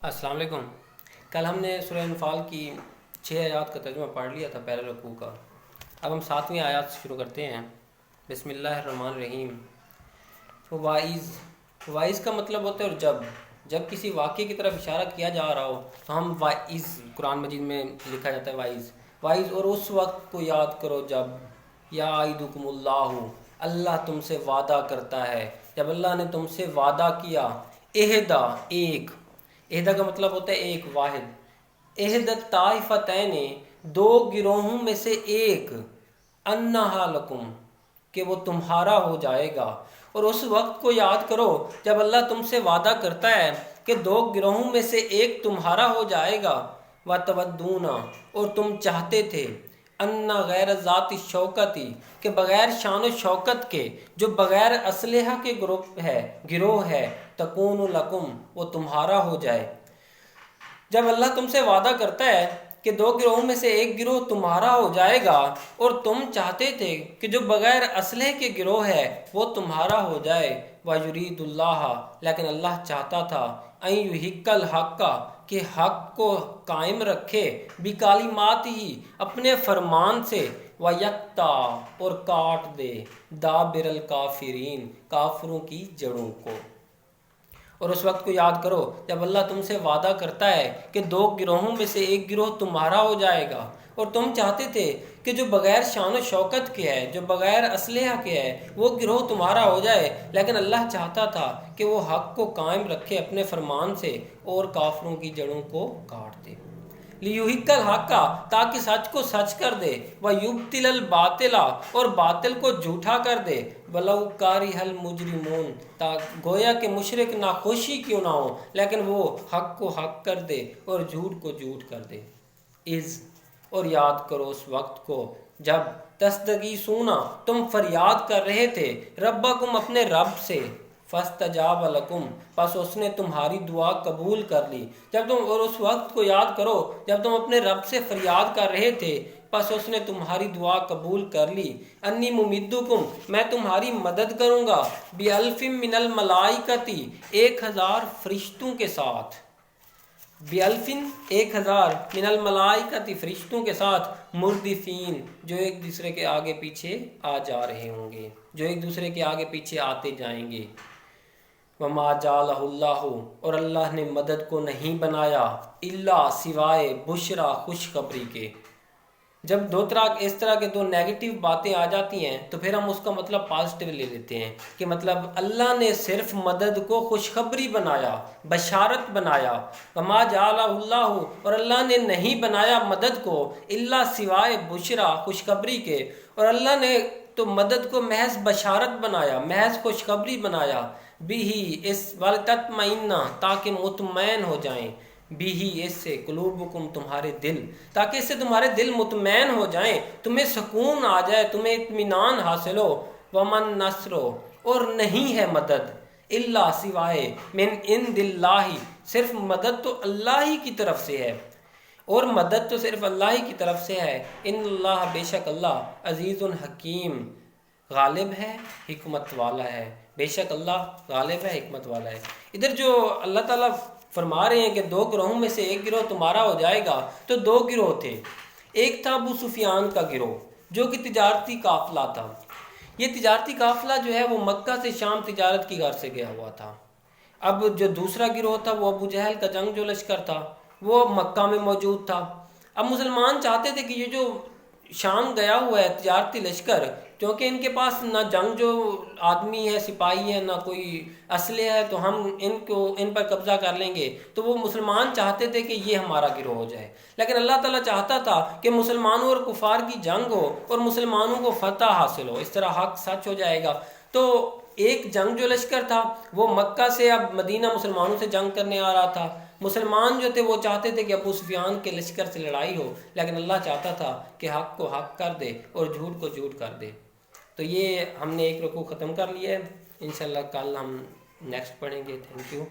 السلام علیکم۔ کل ہم نے سورہ انفال کی 6 آیات کا ترجمہ پڑھ لیا تھا پہلے رکوع کا۔ اب ہم 7ویں آیات سے شروع کرتے ہیں۔ بسم اللہ الرحمن الرحیم۔ وائز، وائز کا مطلب ہوتا ہے اور جب کسی واقعے کی طرف اشارہ کیا جا رہا ہو تو ہم وائز، قرآن مجید میں لکھا جاتا ہے وائز اور اس وقت کو یاد کرو جب یعیدکم اللہ، اللہ تم سے وعدہ کرتا ہے، جب اللہ نے تم سے وعدہ کیا، اہدا، ایک، اہدا کا مطلب ہوتا ہے ایک، واحد، اہدت طائفتین، دو گروہوں میں سے ایک، انہا لکم، کہ وہ تمہارا ہو جائے گا۔ اور اس وقت کو یاد کرو جب اللہ تم سے وعدہ کرتا ہے کہ دو گروہوں میں سے ایک تمہارا ہو جائے گا، وَتَوَدُّونَ، اور تم چاہتے تھے، ان غیر ذات شوکتی، کہ بغیر شان و شوکت کے، جو بغیر اسلحہ کے گروہ ہے، تکون لکم، وہ تمہارا ہو جائے۔ جب اللہ تم سے وعدہ کرتا ہے کہ دو گروہوں میں سے ایک گروہ تمہارا ہو جائے گا اور تم چاہتے تھے کہ جو بغیر اسلحے کے گروہ ہے وہ تمہارا ہو جائے، وَيُرِيدُ اللَّهُ، لیکن اللہ چاہتا تھا، أَن يُحِقَّ الْحَقَّ، کہ حق کو قائم رکھے، بکالمات ہی، اپنے فرمان سے، وَيَقْطَعَ، اور کاٹ دے، دابر الکافرین، کافروں کی جڑوں کو۔ اور اس وقت کو یاد کرو جب اللہ تم سے وعدہ کرتا ہے کہ دو گروہوں میں سے ایک گروہ تمہارا ہو جائے گا اور تم چاہتے تھے کہ جو بغیر شان و شوکت کے ہے، جو بغیر اسلحہ کے ہے، وہ گروہ تمہارا ہو جائے، لیکن اللہ چاہتا تھا کہ وہ حق کو قائم رکھے اپنے فرمان سے اور کافروں کی جڑوں کو کاٹ دے۔ لیحق الحق، تاکہ سچ کو سچ کر دے، ویبطل الباطل، اور باطل کو جھوٹا کر دے، ولو کارہ المجرمون، گویا کہ مشرک ناخوشی کیوں نہ ہو لیکن وہ حق کو حق کر دے اور جھوٹ کو جھوٹ کر دے۔ اور یاد کرو اس وقت کو جب تستغیثون، تم فریاد کر رہے تھے، ربکم، اپنے رب سے، فاستجاب لکم، پس اس نے تمہاری دعا قبول کر لی۔ اور اس وقت کو یاد کرو جب تم اپنے رب سے فریاد کر رہے تھے، پس اس نے تمہاری دعا قبول کر لی۔ انی ممدکم، میں تمہاری مدد کروں گا، بِأَلْفٍ مِّنَ الْمَلَائِکَةِ، 1000 فرشتوں کے ساتھ، بِأَلْفٍ، 1000، من الملائکۃ، فرشتوں کے ساتھ، مردفین، جو ایک دوسرے کے آگے پیچھے آ جا رہے ہوں گے، جو ایک دوسرے کے آگے پیچھے آتے جائیں گے۔ وما جعلہ اللہ، اور اللہ نے مدد کو نہیں بنایا، الا، سوائے، بشرا، خوشخبری کے۔ جب اس طرح کے دو نیگیٹو باتیں آ جاتی ہیں تو پھر ہم اس کا مطلب پازیٹیو لے لیتے ہیں کہ مطلب اللہ نے صرف مدد کو خوشخبری بنایا، بشارت بنایا۔ وما جعلہ اللہ، اور اللہ نے نہیں بنایا مدد کو، الا، سوائے، بشرا، خوشخبری کے، اور اللہ نے تو مدد کو محض بشارت بنایا، محض خوشخبری بنایا، بھی، اس، ولتطمئن، تاکہ مطمئن ہو جائیں، بھی، اس سے، قلوبکم، تمہارے دل، تاکہ اس سے تمہارے دل مطمئن ہو جائیں، تمہیں سکون آ جائے، تمہیں اطمینان حاصل ہو۔ ومن نصر، اور نہیں ہے مدد، الا، سوائے، من عند اللہ، صرف مدد تو اللہ ہی کی طرف سے ہے، اور مدد تو صرف اللہ ہی کی طرف سے ہے۔ ان اللہ، بے شک اللہ، عزیز حکیم، غالب ہے، حکمت والا ہے۔ بے شک اللہ غالب ہے، حکمت والا ہے۔ ادھر جو اللہ تعالیٰ فرما رہے ہیں کہ دو گروہوں میں سے ایک گروہ تمہارا ہو جائے گا، تو دو گروہ تھے۔ ایک تھا ابو سفیان کا گروہ جو کہ تجارتی قافلہ تھا۔ یہ تجارتی قافلہ جو ہے وہ مکہ سے شام تجارت کی غرض سے گیا ہوا تھا۔ اب جو دوسرا گروہ تھا وہ ابو جہل کا جنگ جو لشکر تھا وہ مکہ میں موجود تھا۔ اب مسلمان چاہتے تھے کہ یہ جو شام گیا ہوا ہے تجارتی لشکر، کیونکہ ان کے پاس نہ جنگ جو آدمی ہے، سپاہی ہے، نہ کوئی اسلحہ ہے، تو ہم ان پر قبضہ کر لیں گے، تو وہ مسلمان چاہتے تھے کہ یہ ہمارا گروہ ہو جائے۔ لیکن اللہ تعالیٰ چاہتا تھا کہ مسلمانوں اور کفار کی جنگ ہو اور مسلمانوں کو فتح حاصل ہو، اس طرح حق سچ ہو جائے گا۔ تو ایک جنگ جو لشکر تھا وہ مکہ سے اب مدینہ مسلمانوں سے جنگ کرنے آ رہا تھا۔ مسلمان جو تھے وہ چاہتے تھے کہ ابو سفیان کے لشکر سے لڑائی ہو، لیکن اللہ چاہتا تھا کہ حق کو حق کر دے اور جھوٹ کو جھوٹ کر دے۔ تو یہ ہم نے ایک رکوع ختم کر لیا ہے، انشاءاللہ کل ہم نیکسٹ پڑھیں گے۔ Thank you.